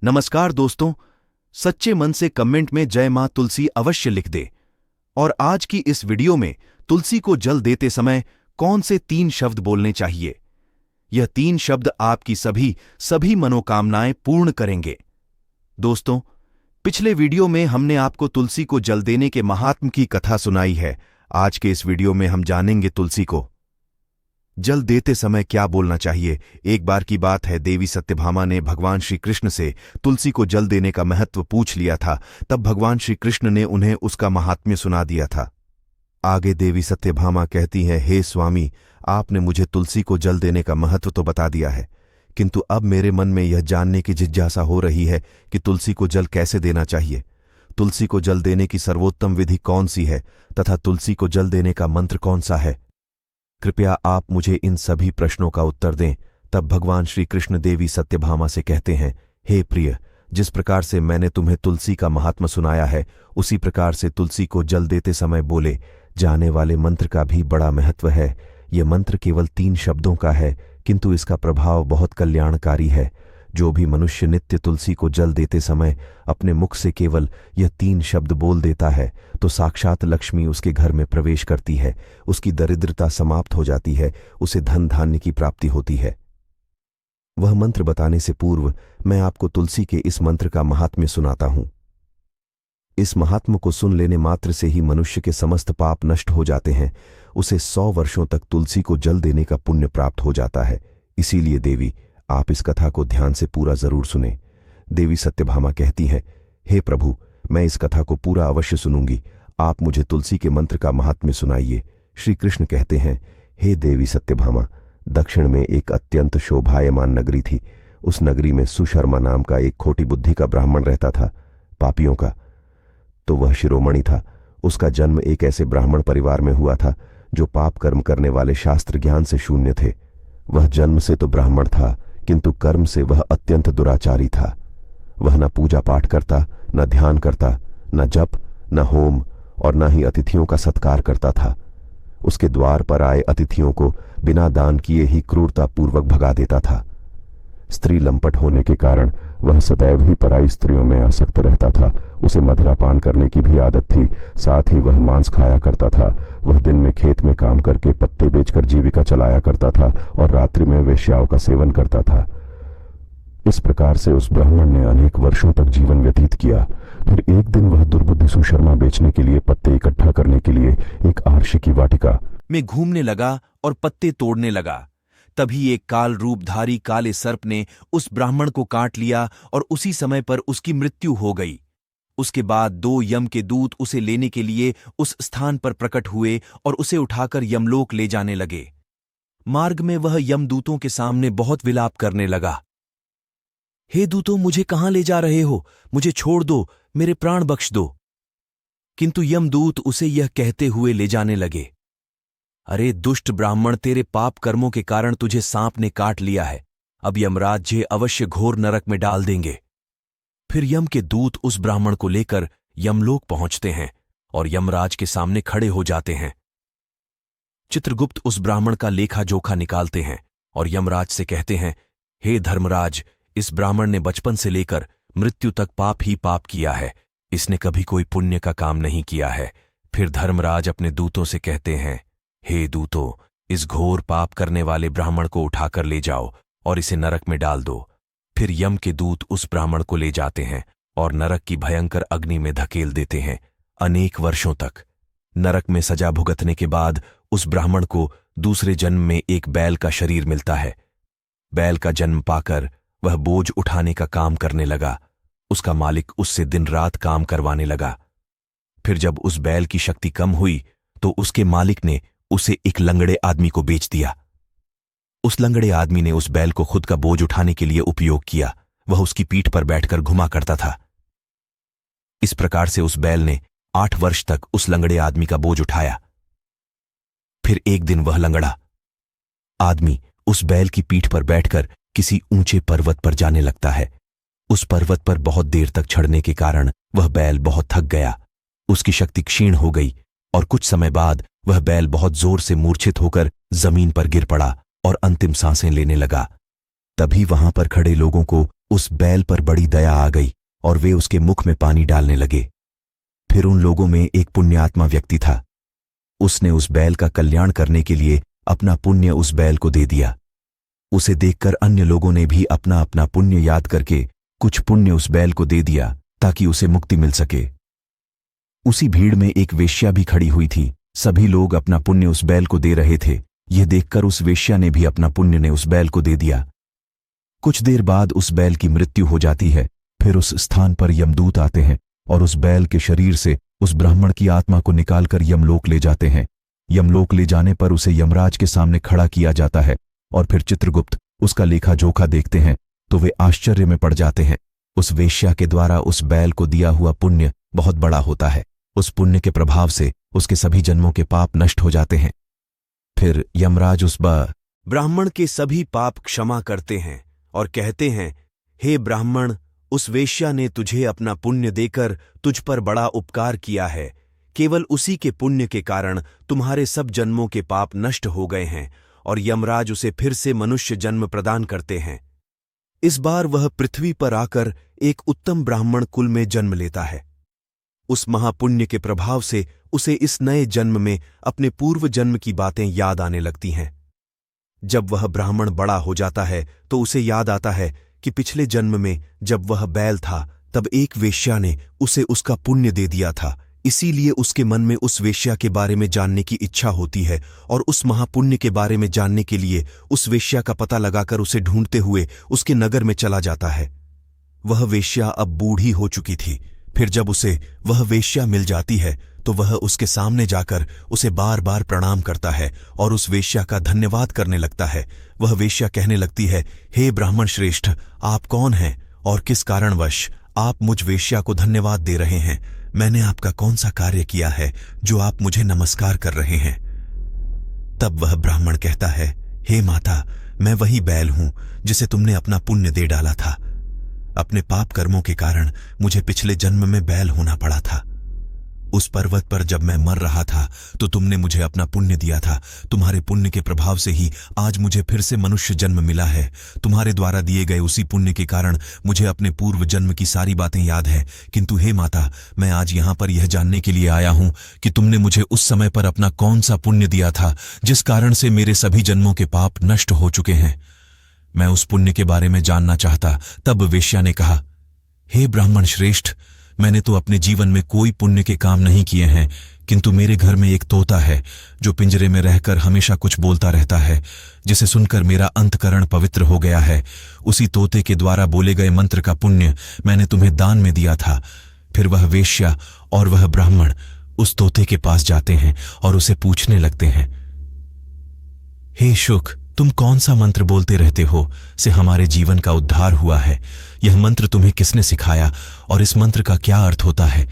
नमस्कार दोस्तों, सच्चे मन से कमेंट में जय मां तुलसी अवश्य लिख दे। और आज की इस वीडियो में तुलसी को जल देते समय कौन से 3 शब्द बोलने चाहिए। यह 3 शब्द आपकी सभी मनोकामनाएं पूर्ण करेंगे। दोस्तों, पिछले वीडियो में हमने आपको तुलसी को जल देने के महात्म की कथा सुनाई है। आज के इस वीडियो में हम जानेंगे तुलसी को जल देते समय क्या बोलना चाहिए। एक बार की बात है, देवी सत्यभामा ने भगवान श्री कृष्ण से तुलसी को जल देने का महत्व पूछ लिया था। तब भगवान श्री कृष्ण ने उन्हें उसका महात्म्य सुना दिया था। आगे देवी सत्यभामा कहती हैं, हे स्वामी, आपने मुझे तुलसी को जल देने का महत्व तो बता दिया है, किंतु अब मेरे मन में यह जानने की जिज्ञासा हो रही है कि तुलसी को जल कैसे देना चाहिए। तुलसी को जल देने की सर्वोत्तम विधि कौन सी है तथा तुलसी को जल देने का मंत्र कौन सा है। कृपया आप मुझे इन सभी प्रश्नों का उत्तर दें। तब भगवान श्री कृष्ण देवी सत्यभामा से कहते हैं, हे प्रिय, जिस प्रकार से मैंने तुम्हें तुलसी का महात्म्य सुनाया है, उसी प्रकार से तुलसी को जल देते समय बोले जाने वाले मंत्र का भी बड़ा महत्व है। यह मंत्र केवल 3 शब्दों का है, किंतु इसका प्रभाव बहुत कल्याणकारी है। जो भी मनुष्य नित्य तुलसी को जल देते समय अपने मुख से केवल यह 3 शब्द बोल देता है, तो साक्षात लक्ष्मी उसके घर में प्रवेश करती है, उसकी दरिद्रता समाप्त हो जाती है, उसे धन धान्य की प्राप्ति होती है। वह मंत्र बताने से पूर्व मैं आपको तुलसी के इस मंत्र का महात्म्य सुनाता हूं। इस महात्म्य को सुन लेने मात्र से ही मनुष्य के समस्त पाप नष्ट हो जाते हैं। उसे 100 वर्षों तक तुलसी को जल देने का पुण्य प्राप्त हो जाता है। इसीलिए देवी, आप इस कथा को ध्यान से पूरा जरूर सुने। देवी सत्यभामा कहती है, हे प्रभु, मैं इस कथा को पूरा अवश्य सुनूंगी। आप मुझे तुलसी के मंत्र का महात्म्य सुनाइए। श्री कृष्ण कहते हैं, हे देवी सत्यभामा, दक्षिण में एक अत्यंत शोभायमान नगरी थी। उस नगरी में सुशर्मा नाम का एक खोटी बुद्धि का ब्राह्मण रहता था, पापियों का तो वह शिरोमणि था। उसका जन्म एक ऐसे ब्राह्मण परिवार में हुआ था जो पाप कर्म करने वाले शास्त्र ज्ञान से शून्य थे। वह जन्म से तो ब्राह्मण था, किंतु कर्म से वह अत्यंत दुराचारी था। वह न पूजा पाठ करता, न ध्यान करता, न जप, न होम और न ही अतिथियों का सत्कार करता था। उसके द्वार पर आए अतिथियों को बिना दान किए ही क्रूरतापूर्वक भगा देता था। स्त्री लंपट होने के कारण वह सदैव ही पराई स्त्रियों में आसक्त रहता था। उसे मदिरा पान करने की भी आदत थी, साथ ही वह मांस खाया करता था। वह दिन में खेत में काम करके पत्ते बेचकर जीविका चलाया करता था और रात्रि में वेश्याओं का सेवन करता था। इस प्रकार से उस ब्राह्मण ने अनेक वर्षों तक जीवन व्यतीत किया। फिर एक दिन वह दुर्बुद्धि सुशर्मा बेचने के लिए पत्ते इकट्ठा करने के लिए एक आर्षि की वाटिका में घूमने लगा और पत्ते तोड़ने लगा। तभी एक काल रूपधारी काले सर्प ने उस ब्राह्मण को काट लिया और उसी समय पर उसकी मृत्यु हो गई। उसके बाद 2 यम के दूत उसे लेने के लिए उस स्थान पर प्रकट हुए और उसे उठाकर यमलोक ले जाने लगे। मार्ग में वह यमदूतों के सामने बहुत विलाप करने लगा, हे दूतों, मुझे कहां ले जा रहे हो? मुझे छोड़ दो, मेरे प्राण बख्श दो। किंतु यमदूत उसे यह कहते हुए ले जाने लगे, अरे दुष्ट ब्राह्मण, तेरे पाप कर्मों के कारण तुझे सांप ने काट लिया है। अब यमराज अवश्य घोर नरक में डाल देंगे। फिर यम के दूत उस ब्राह्मण को लेकर यमलोक पहुंचते हैं और यमराज के सामने खड़े हो जाते हैं। चित्रगुप्त उस ब्राह्मण का लेखा जोखा निकालते हैं और यमराज से कहते हैं, हे धर्मराज, इस ब्राह्मण ने बचपन से लेकर मृत्यु तक पाप ही पाप किया है। इसने कभी कोई पुण्य का काम नहीं किया है। फिर धर्मराज अपने दूतों से कहते हैं, हे दूतों, इस घोर पाप करने वाले ब्राह्मण को उठाकर ले जाओ और इसे नरक में डाल दो। फिर यम के दूत उस ब्राह्मण को ले जाते हैं और नरक की भयंकर अग्नि में धकेल देते हैं अनेक वर्षों तक। नरक में सजा भुगतने के बाद उस ब्राह्मण को दूसरे जन्म में एक बैल का शरीर मिलता है। बैल का जन्म पाकर वह बोझ उठाने का काम करने लगा। उसका मालिक उससे दिन रात काम करवाने लगा। फिर जब उस बैल की शक्ति कम हुई तो उसके मालिक ने उसे एक लंगड़े आदमी को बेच दिया। उस लंगड़े आदमी ने उस बैल को खुद का बोझ उठाने के लिए उपयोग किया। वह उसकी पीठ पर बैठकर घुमा करता था। इस प्रकार से उस बैल ने 8 वर्ष तक उस लंगड़े आदमी का बोझ उठाया। फिर एक दिन वह लंगड़ा आदमी उस बैल की पीठ पर बैठकर किसी ऊंचे पर्वत पर जाने लगता है। उस पर्वत पर बहुत देर तक चढ़ने के कारण वह बैल बहुत थक गया। उसकी शक्ति क्षीण हो गई और कुछ समय बाद वह बैल बहुत जोर से मूर्छित होकर जमीन पर गिर पड़ा और अंतिम सांसें लेने लगा। तभी वहां पर खड़े लोगों को उस बैल पर बड़ी दया आ गई और वे उसके मुख में पानी डालने लगे। फिर उन लोगों में एक पुण्यात्मा व्यक्ति था। उसने उस बैल का कल्याण करने के लिए अपना पुण्य उस बैल को दे दिया। उसे देखकर अन्य लोगों ने भी अपना अपना पुण्य याद करके कुछ पुण्य उस बैल को दे दिया ताकि उसे मुक्ति मिल सके। उसी भीड़ में एक वेश्या भी खड़ी हुई थी। सभी लोग अपना पुण्य उस बैल को दे रहे थे। यह देखकर उस वेश्या ने भी अपना पुण्य ने उस बैल को दे दिया। कुछ देर बाद उस बैल की मृत्यु हो जाती है। फिर उस स्थान पर यमदूत आते हैं और उस बैल के शरीर से उस ब्राह्मण की आत्मा को निकालकर यमलोक ले जाते हैं। यमलोक ले जाने पर उसे यमराज के सामने खड़ा किया जाता है और फिर चित्रगुप्त उसका लेखा जोखा देखते हैं तो वे आश्चर्य में पड़ जाते हैं। उस वेश्या के द्वारा उस बैल को दिया हुआ पुण्य बहुत बड़ा होता है। उस पुण्य के प्रभाव से उसके सभी जन्मों के पाप नष्ट हो जाते हैं। फिर यमराज उस ब्राह्मण के सभी पाप क्षमा करते हैं और कहते हैं, हे ब्राह्मण, उस वेश्या ने तुझे अपना पुण्य देकर तुझ पर बड़ा उपकार किया है। केवल उसी के पुण्य के कारण तुम्हारे सब जन्मों के पाप नष्ट हो गए हैं और यमराज उसे फिर से मनुष्य जन्म प्रदान करते हैं। इस बार वह पृथ्वी पर आकर एक उत्तम ब्राह्मण कुल में जन्म लेता है। उस महापुण्य के प्रभाव से उसे इस नए जन्म में अपने पूर्व जन्म की बातें याद आने लगती हैं। जब वह ब्राह्मण बड़ा हो जाता है तो उसे याद आता है कि पिछले जन्म में जब वह बैल था तब एक वेश्या ने उसे उसका पुण्य दे दिया था। इसीलिए उसके मन में उस वेश्या के बारे में जानने की इच्छा होती है और उस महापुण्य के बारे में जानने के लिए उस वेश्या का पता लगाकर उसे ढूंढते हुए उसके नगर में चला जाता है। वह वेश्या अब बूढ़ी हो चुकी थी। फिर जब उसे वह वेश्या मिल जाती है तो वह उसके सामने जाकर उसे बार बार प्रणाम करता है और उस वेश्या का धन्यवाद करने लगता है। वह वेश्या कहने लगती है, हे ब्राह्मण श्रेष्ठ, आप कौन हैं और किस कारणवश आप मुझ वेश्या को धन्यवाद दे रहे हैं? मैंने आपका कौन सा कार्य किया है जो आप मुझे नमस्कार कर रहे हैं? तब वह ब्राह्मण कहता है, हे माता, मैं वही बैल हूं जिसे तुमने अपना पुण्य दे डाला था। अपने पाप कर्मों के कारण मुझे पिछले जन्म में बैल होना पड़ा था। उस पर्वत पर जब मैं मर रहा था तो तुमने मुझे अपना पुण्य दिया था। तुम्हारे पुण्य के प्रभाव से ही आज मुझे फिर से मनुष्य जन्म मिला है। तुम्हारे द्वारा दिए गए उसी पुण्य के कारण मुझे अपने पूर्व जन्म की सारी बातें याद है। किंतु हे माता, मैं आज यहाँ पर यह जानने के लिए आया हूँ कि तुमने मुझे उस समय पर अपना कौन सा पुण्य दिया था जिस कारण से मेरे सभी जन्मों के पाप नष्ट हो चुके हैं। मैं उस पुण्य के बारे में जानना चाहता। तब वेश्या ने कहा, हे ब्राह्मण श्रेष्ठ, मैंने तो अपने जीवन में कोई पुण्य के काम नहीं किए हैं, किंतु मेरे घर में एक तोता है जो पिंजरे में रहकर हमेशा कुछ बोलता रहता है, जिसे सुनकर मेरा अंतकरण पवित्र हो गया है। उसी तोते के द्वारा बोले गए मंत्र का पुण्य मैंने तुम्हें दान में दिया था। फिर वह वेश्या और वह ब्राह्मण उस तोते के पास जाते हैं और उसे पूछने लगते हैं, हे शुक, तुम कौन सा मंत्र बोलते रहते हो से हमारे जीवन का उद्धार हुआ है? यह मंत्र तुम्हें किसने सिखाया और इस मंत्र का क्या अर्थ होता है?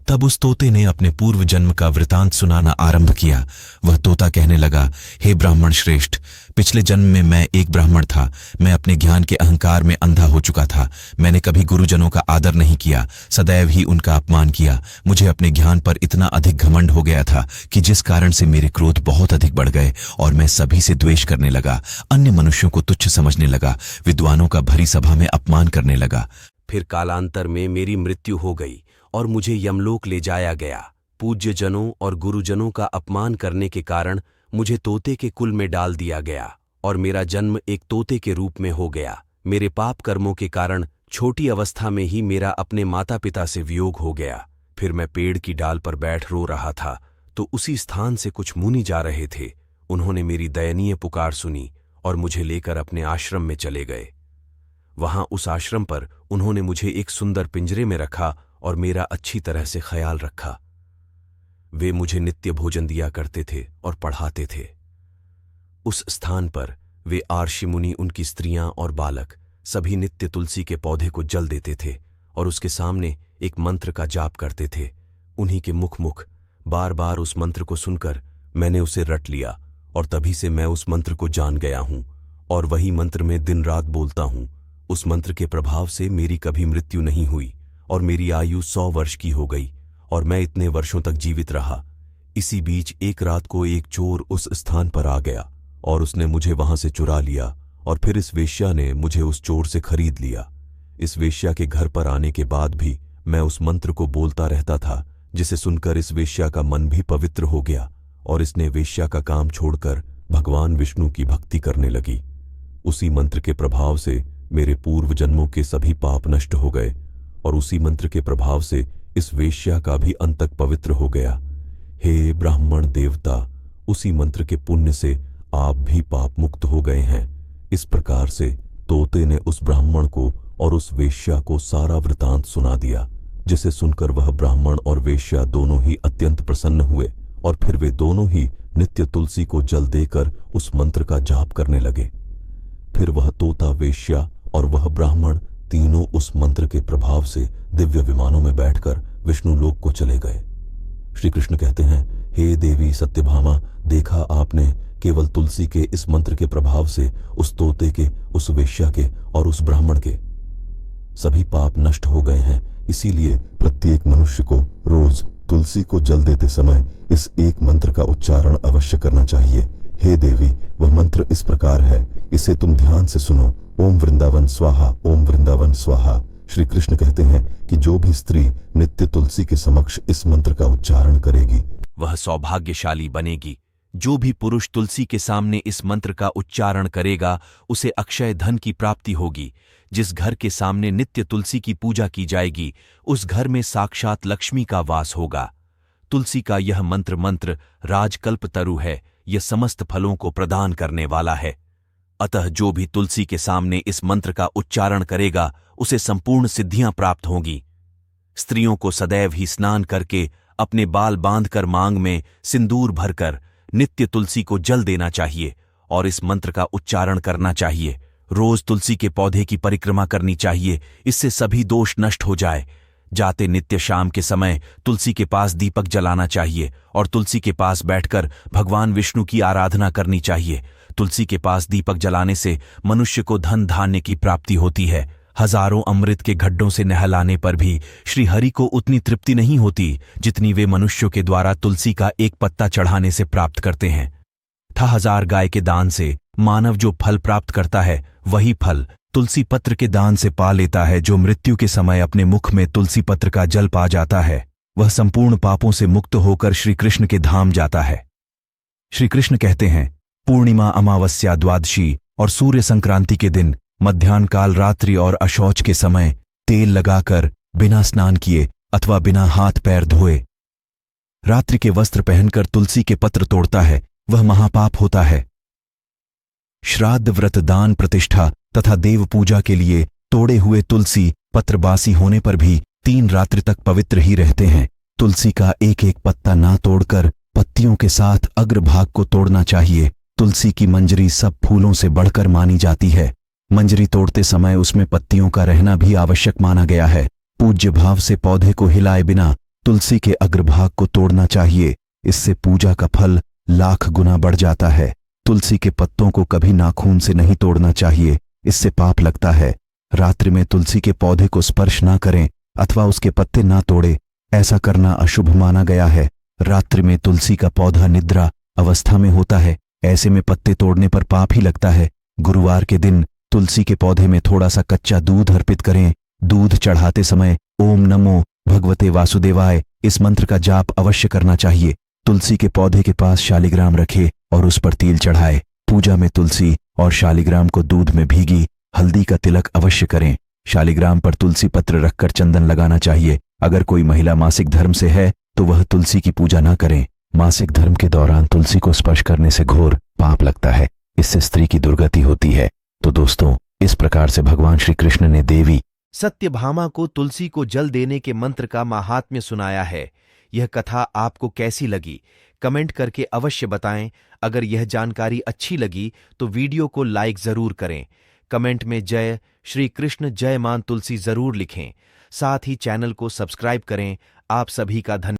तब उस तोते ने अपने पूर्व जन्म का वृतांत सुनाना आरंभ किया। वह तोता कहने लगा, हे ब्राह्मण श्रेष्ठ, पिछले जन्म में मैं एक ब्राह्मण था। मैं अपने ज्ञान के अहंकार में अंधा हो चुका था। मैंने कभी गुरुजनों का आदर नहीं किया, सदैव ही उनका अपमान किया। मुझे अपने ज्ञान पर इतना अधिक घमंड हो गया था कि जिस कारण से मेरे क्रोध बहुत अधिक बढ़ गए और मैं सभी से द्वेष करने लगा, अन्य मनुष्यों को तुच्छ समझने लगा, विद्वानों का भरी सभा में अपमान करने लगा। फिर कालांतर में मेरी मृत्यु हो गई और मुझे यमलोक ले जाया गया। पूज्य जनों और गुरुजनों का अपमान करने के कारण मुझे तोते के कुल में डाल दिया गया और मेरा जन्म एक तोते के रूप में हो गया। मेरे पाप कर्मों के कारण छोटी अवस्था में ही मेरा अपने माता पिता से वियोग हो गया। फिर मैं पेड़ की डाल पर बैठ रो रहा था तो उसी स्थान से कुछ मुनि जा रहे थे। उन्होंने मेरी दयनीय पुकार सुनी और मुझे लेकर अपने आश्रम में चले गए। वहां उस आश्रम पर उन्होंने मुझे एक सुंदर पिंजरे में रखा और मेरा अच्छी तरह से ख्याल रखा। वे मुझे नित्य भोजन दिया करते थे और पढ़ाते थे। उस स्थान पर वे आर्षि मुनि, उनकी स्त्रियां और बालक सभी नित्य तुलसी के पौधे को जल देते थे और उसके सामने एक मंत्र का जाप करते थे। उन्हीं के मुख बार बार उस मंत्र को सुनकर मैंने उसे रट लिया और तभी से मैं उस मंत्र को जान गया हूं और वही मंत्र में दिन रात बोलता हूं। उस मंत्र के प्रभाव से मेरी कभी मृत्यु नहीं हुई और मेरी आयु 100 वर्ष की हो गई और मैं इतने वर्षों तक जीवित रहा। इसी बीच एक रात को एक चोर उस स्थान पर आ गया और उसने मुझे वहां से चुरा लिया और फिर इस वेश्या ने मुझे उस चोर से खरीद लिया। इस वेश्या के घर पर आने के बाद भी मैं उस मंत्र को बोलता रहता था, जिसे सुनकर इस वेश्या का मन भी पवित्र हो गया और इसने वेश्या का काम छोड़कर भगवान विष्णु की भक्ति करने लगी। उसी मंत्र के प्रभाव से मेरे पूर्व जन्मों के सभी पाप नष्ट हो गए और उसी मंत्र के प्रभाव से इस वेश्या का भी अंतक पवित्र हो गया। हे ब्राह्मण देवता, उसी मंत्र के पुण्य से आप भी पाप मुक्त हो गए हैं। इस प्रकार से तोते ने उस ब्राह्मण को और उस वेश्या को सारा वृतांत सुना दिया, जिसे सुनकर वह ब्राह्मण और वेश्या दोनों ही अत्यंत प्रसन्न हुए और फिर वे दोनों ही नित्य तुलसी को जल देकर उस मंत्र का जाप करने लगे। फिर वह तोता, वेश्या और वह ब्राह्मण तीनों उस मंत्र के प्रभाव से दिव्य विमानों में बैठकर विष्णु लोक को चले गए। श्री कृष्ण कहते हैं, हे देवी सत्यभामा, देखा आपने, केवल तुलसी के इस मंत्र के प्रभाव से उस तोते के, उस वेश्या के और उस ब्राह्मण के सभी पाप नष्ट हो गए हैं। इसीलिए प्रत्येक मनुष्य को रोज तुलसी को जल देते समय इस एक मंत्र का उच्चारण अवश्य करना चाहिए। हे देवी, वह मंत्र इस प्रकार है, इसे तुम ध्यान से सुनो। ओम वृंदावन स्वाहा, ओम वृंदावन स्वाहा। श्री कृष्ण कहते हैं कि जो भी स्त्री नित्य तुलसी के समक्ष इस मंत्र का उच्चारण करेगी वह सौभाग्यशाली बनेगी। जो भी पुरुष तुलसी के सामने इस मंत्र का उच्चारण करेगा उसे अक्षय धन की प्राप्ति होगी। जिस घर के सामने नित्य तुलसी की पूजा की जाएगी उस घर में साक्षात लक्ष्मी का वास होगा। तुलसी का यह मंत्र राजकल्पतरु है, यह समस्त फलों को प्रदान करने वाला है। अतः जो भी तुलसी के सामने इस मंत्र का उच्चारण करेगा उसे संपूर्ण सिद्धियां प्राप्त होंगी। स्त्रियों को सदैव ही स्नान करके अपने बाल बांधकर मांग में सिंदूर भरकर नित्य तुलसी को जल देना चाहिए और इस मंत्र का उच्चारण करना चाहिए। रोज तुलसी के पौधे की परिक्रमा करनी चाहिए, इससे सभी दोष नष्ट हो जाए। जाते नित्य शाम के समय तुलसी के पास दीपक जलाना चाहिए और तुलसी के पास बैठकर भगवान विष्णु की आराधना करनी चाहिए। तुलसी के पास दीपक जलाने से मनुष्य को धन धान्य की प्राप्ति होती है। हजारों अमृत के गड्ढों से नहलाने पर भी श्री हरि को उतनी तृप्ति नहीं होती जितनी वे मनुष्यों के द्वारा तुलसी का एक पत्ता चढ़ाने से प्राप्त करते हैं। 1000 गाय के दान से मानव जो फल प्राप्त करता है वही फल तुलसी पत्र के दान से पा लेता है। जो मृत्यु के समय अपने मुख में तुलसी पत्र का जल पा जाता है वह संपूर्ण पापों से मुक्त होकर श्री कृष्ण के धाम जाता है। श्री कृष्ण कहते हैं, पूर्णिमा, अमावस्या, द्वादशी और सूर्य संक्रांति के दिन मध्याह्न काल, रात्रि और अशौच के समय तेल लगाकर बिना स्नान किए अथवा बिना हाथ पैर धोए रात्रि के वस्त्र पहनकर तुलसी के पत्र तोड़ता है वह महापाप होता है। श्राद्ध, व्रत, दान, प्रतिष्ठा तथा देव पूजा के लिए तोड़े हुए तुलसी पत्र बासी होने पर भी 3 रात्रि तक पवित्र ही रहते हैं। तुलसी का एक एक पत्ता ना तोड़कर पत्तियों के साथ अग्रभाग को तोड़ना चाहिए। तुलसी की मंजरी सब फूलों से बढ़कर मानी जाती है। मंजरी तोड़ते समय उसमें पत्तियों का रहना भी आवश्यक माना गया है। पूज्य भाव से पौधे को हिलाए बिना तुलसी के अग्रभाग को तोड़ना चाहिए। इससे पूजा का फल लाख गुना बढ़ जाता है। तुलसी के पत्तों को कभी नाखून से नहीं तोड़ना चाहिए, इससे पाप लगता है। रात्रि में तुलसी के पौधे को स्पर्श ना करें अथवा उसके पत्ते ना तोड़े, ऐसा करना अशुभ माना गया है। रात्रि में तुलसी का पौधा निद्रा अवस्था में होता है, ऐसे में पत्ते तोड़ने पर पाप ही लगता है। गुरुवार के दिन तुलसी के पौधे में थोड़ा सा कच्चा दूध अर्पित करें। दूध चढ़ाते समय ओम नमो भगवते वासुदेवाय इस मंत्र का जाप अवश्य करना चाहिए। तुलसी के पौधे के पास शालिग्राम रखे और उस पर तिल चढ़ाए। पूजा में तुलसी और शालिग्राम को दूध में भीगी हल्दी का तिलक अवश्य करें। शालिग्राम पर तुलसी पत्र रखकर चंदन लगाना चाहिए। अगर कोई महिला मासिक धर्म से है तो वह तुलसी की पूजा न करें। मासिक धर्म के दौरान तुलसी को स्पर्श करने से घोर पाप लगता है, इससे स्त्री की दुर्गति होती है। तो दोस्तों, इस प्रकार से भगवान श्री कृष्ण ने देवी सत्यभामा को तुलसी को जल देने के मंत्र का महात्म्य सुनाया है। यह कथा आपको कैसी लगी कमेंट करके अवश्य बताएं। अगर यह जानकारी अच्छी लगी तो वीडियो को लाइक जरूर करें। कमेंट में जय श्री कृष्ण, जय मां तुलसी जरूर लिखें। साथ ही चैनल को सब्सक्राइब करें। आप सभी का धन्यवाद।